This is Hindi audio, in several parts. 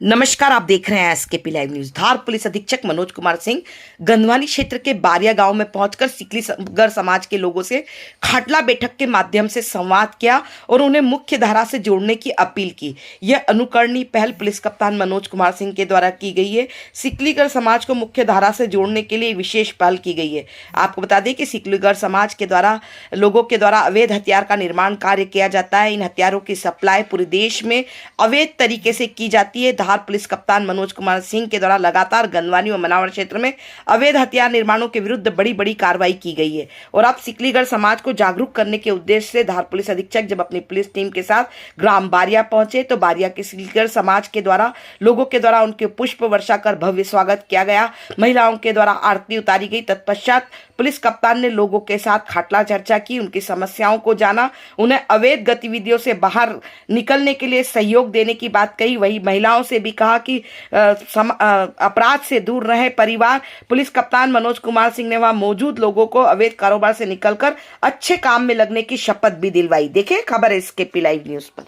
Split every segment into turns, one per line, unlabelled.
नमस्कार, आप देख रहे हैं एसकेपी लाइव न्यूज। धार पुलिस अधीक्षक मनोज कुमार सिंह गंधवानी क्षेत्र के बारिया गांव में पहुंचकर सिकलीगर समाज के लोगों से खाटला बैठक के माध्यम से संवाद किया और उन्हें मुख्य धारा से जोड़ने की अपील की। यह अनुकरणीय पहल पुलिस कप्तान मनोज कुमार सिंह के द्वारा की गई है। सिकलीगर समाज को मुख्य धारा से जोड़ने के लिए विशेष पहल की गई है। आपको बता दें कि सिकलीगर समाज के द्वारा लोगों के द्वारा अवैध हथियार का निर्माण कार्य किया जाता है। इन हथियारों की सप्लाई पूरे देश में अवैध तरीके से की जाती है। धार पुलिस कप्तान मनोज कुमार सिंह के द्वारा लगातार गंधवानी व मनावर क्षेत्र में अवैध हथियार निर्माणों के विरुद्ध बड़ी कार्रवाई की गई है। और अब सिकलीगर समाज को जागरूक करने के उद्देश्य से धार पुलिस अधीक्षक जब अपनी पुलिस टीम के साथ ग्राम बारिया पहुंचे तो बारिया के सिकलीगर समाज के द्वारा लोगों के द्वारा उनके पुष्प वर्षा कर भव्य स्वागत किया गया। महिलाओं के द्वारा आरती उतारी गई। तत्पश्चात पुलिस कप्तान ने लोगों के साथ खाटला चर्चा की, उनकी समस्याओं को जाना, उन्हें अवैध गतिविधियों से बाहर निकलने के लिए सहयोग देने की बात कही। वही महिलाओं से भी कहा कि अपराध से दूर रहे परिवार। पुलिस कप्तान मनोज कुमार सिंह ने वहां मौजूद लोगों को अवैध कारोबार से निकलकर अच्छे काम में लगने की शपथ भी दिलवाई। देखें खबर है एसकेपी लाइव न्यूज पर।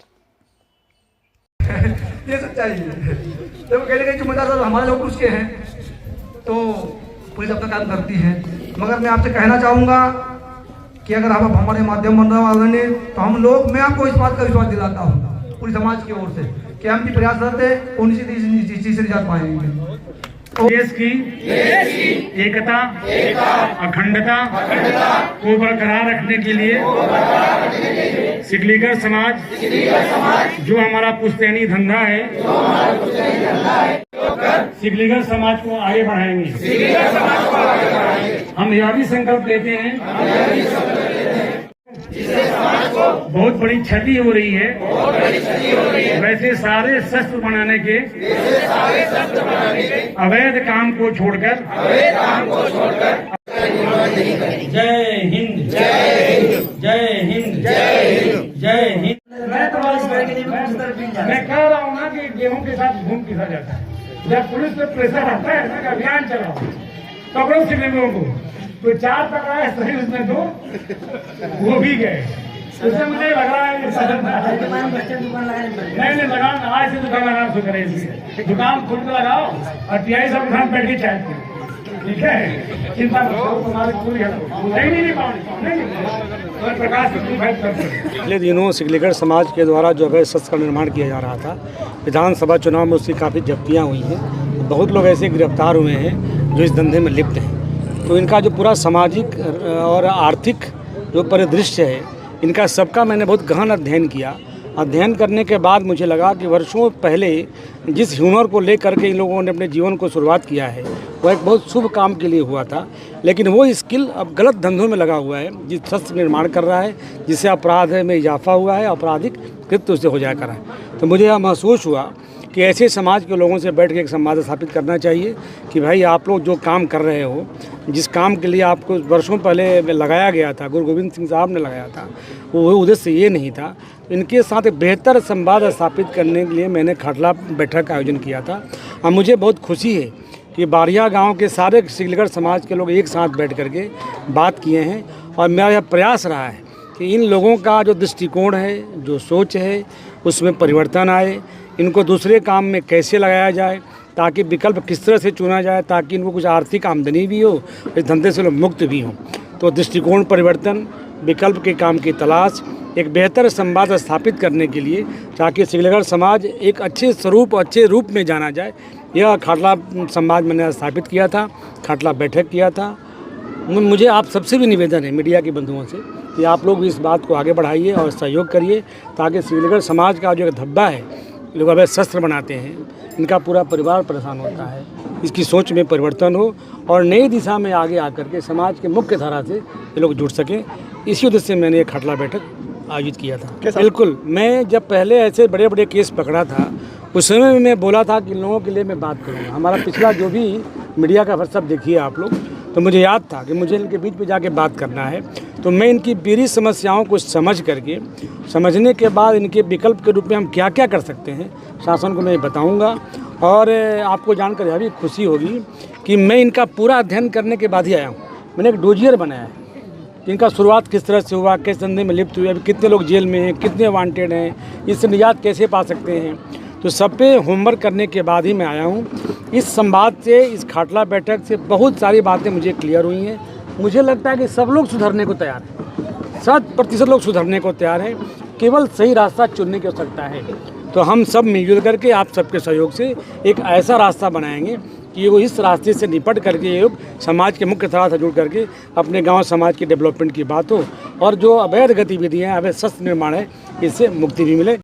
ये सच्चाई है। जब कहीं जिम्मेदार हमारे लोग उसके हैं तो पुलिस अपना काम करती है। मगर मैं आपसे कहना चाहूँगा कि अगर आप हमारे माध्यम बन रहे आदरणीय तो हम लोग, मैं आपको इस बात का विश्वास दिलाता हूँ पूरी समाज की ओर से कि हम भी प्रयासरत है उन चीज से निजात पाएंगे।
देश की एकता अखंडता को बरकरार रखने के लिए सिकलीगर समाज जो हमारा पुश्तैनी धंधा है सिकलीगर समाज को आगे बढ़ाएंगे। हम यह भी संकल्प लेते हैं बहुत बड़ी क्षति हो रही है, वैसे सारे शस्त्र बनाने के अवैध काम को छोड़कर जय हिंद जय हिंद जय हिंद। मैं कह रहा हूँ ना कि गेहूं के साथ घूम किसा जाता है। जब पुलिस पे प्रेशर आता है ना, अभियान चलाओ, पकड़ो सिकलीगरों को। तो 4 पकड़ा है सही, उसमें 2 वो भी गए। उससे मुझे लग रहा है नहीं लगाओ, आज से दुकान लगाना शुरू करें। इसलिए दुकान खुद में लगाओ और 23 सब दुकान बैठ के चाय पियो, ठीक है? चिंता मत करो, तुम्हारी पूरी नहीं प्रकाश।
पिछले दिनों सिकलीगर समाज के द्वारा जो अवैध शस्त्र का निर्माण किया जा रहा था, विधानसभा चुनाव में उसकी काफ़ी जब्तियाँ हुई हैं। बहुत लोग ऐसे गिरफ्तार हुए हैं जो इस धंधे में लिप्त हैं। तो इनका जो पूरा सामाजिक और आर्थिक जो परिदृश्य है, इनका सबका मैंने बहुत गहन अध्ययन किया। अध्ययन करने के बाद मुझे लगा कि वर्षों पहले जिस हुनर को लेकर के इन लोगों ने अपने जीवन को शुरुआत किया है वह एक बहुत शुभ काम के लिए हुआ था, लेकिन वो स्किल अब गलत धंधों में लगा हुआ है। जिस शस्त्र निर्माण कर रहा है, जिससे अपराध में इजाफा हुआ है, आपराधिक कृत्य उससे हो जाया करा है। तो मुझे यह महसूस हुआ कि ऐसे समाज के लोगों से बैठ के एक संवाद स्थापित करना चाहिए कि भाई आप लोग जो काम कर रहे हो, जिस काम के लिए आपको वर्षों पहले लगाया गया था, गुरु गोविंद सिंह साहब ने लगाया था, वो उद्देश्य ये नहीं था। इनके साथ एक बेहतर संवाद स्थापित करने के लिए मैंने खाटला बैठक का आयोजन किया था। और मुझे बहुत खुशी है कि बारिया गांव के सारे सिकलीगर समाज के लोग एक साथ बैठ करके बात किए हैं। और मेरा यह प्रयास रहा है कि इन लोगों का जो दृष्टिकोण है, जो सोच है, उसमें परिवर्तन आए। इनको दूसरे काम में कैसे लगाया जाए, ताकि विकल्प किस तरह से चुना जाए, ताकि इनको कुछ आर्थिक आमदनी भी हो, इस धंधे से लोग मुक्त भी हों। तो दृष्टिकोण परिवर्तन, विकल्प के काम की तलाश, एक बेहतर संवाद स्थापित करने के लिए, ताकि सिकलीगर समाज एक अच्छे स्वरूप, अच्छे रूप में जाना जाए, यह खाटला संवाद मैंने स्थापित किया था, खाटला बैठक किया था। मुझे आप सबसे भी निवेदन है, मीडिया के बंधुओं से, कि आप लोग भी इस बात को आगे बढ़ाइए और सहयोग करिए, ताकि सिकलीगर समाज का जो एक धब्बा है, लोग अवैध शस्त्र बनाते हैं, इनका पूरा परिवार परेशान होता है, इसकी सोच में परिवर्तन हो और नई दिशा में आगे आकर के समाज के मुख्य धारा से ये लोग जुड़ सकें। इसी उद्देश्य से मैंने ये खाटला बैठक आयोजित किया था। बिल्कुल, मैं जब पहले ऐसे बड़े बड़े केस पकड़ा था, उस समय में मैं बोला था कि लोगों के लिए मैं बात करूँगा। हमारा पिछला जो भी मीडिया का सब देखिए आप लोग, तो मुझे याद था कि मुझे इनके बीच में जाके बात करना है। तो मैं इनकी पूरी समस्याओं को समझ करके, समझने के बाद इनके विकल्प के रूप में हम क्या क्या कर सकते हैं, शासन को मैं बताऊंगा। और आपको जानकर यह भी खुशी होगी कि मैं इनका पूरा अध्ययन करने के बाद ही आया हूँ। मैंने एक डोजियर बनाया है कि इनका शुरुआत किस तरह से हुआ, किस धंधे में लिप्त हुए, अभी कितने लोग जेल में हैं, कितने वांटेड हैं, इससे निजात कैसे पा सकते हैं। तो सब पे होमवर्क करने के बाद ही मैं आया हूँ। इस संवाद से, इस खाटला बैठक से बहुत सारी बातें मुझे क्लियर हुई हैं। मुझे लगता है कि सब लोग सुधरने को तैयार हैं, 100% लोग सुधरने को तैयार हैं, केवल सही रास्ता चुनने की आवश्यकता है। तो हम सब मिलजुल करके आप सबके सहयोग से एक ऐसा रास्ता बनाएंगे कि वो इस रास्ते से निपट करके ये लोग समाज के मुख्य धारा से जुड़ करके अपने गांव समाज की डेवलपमेंट की बात हो, और जो अवैध गतिविधियाँ, अवैध शस्त्र निर्माण है, इससे मुक्ति भी मिले।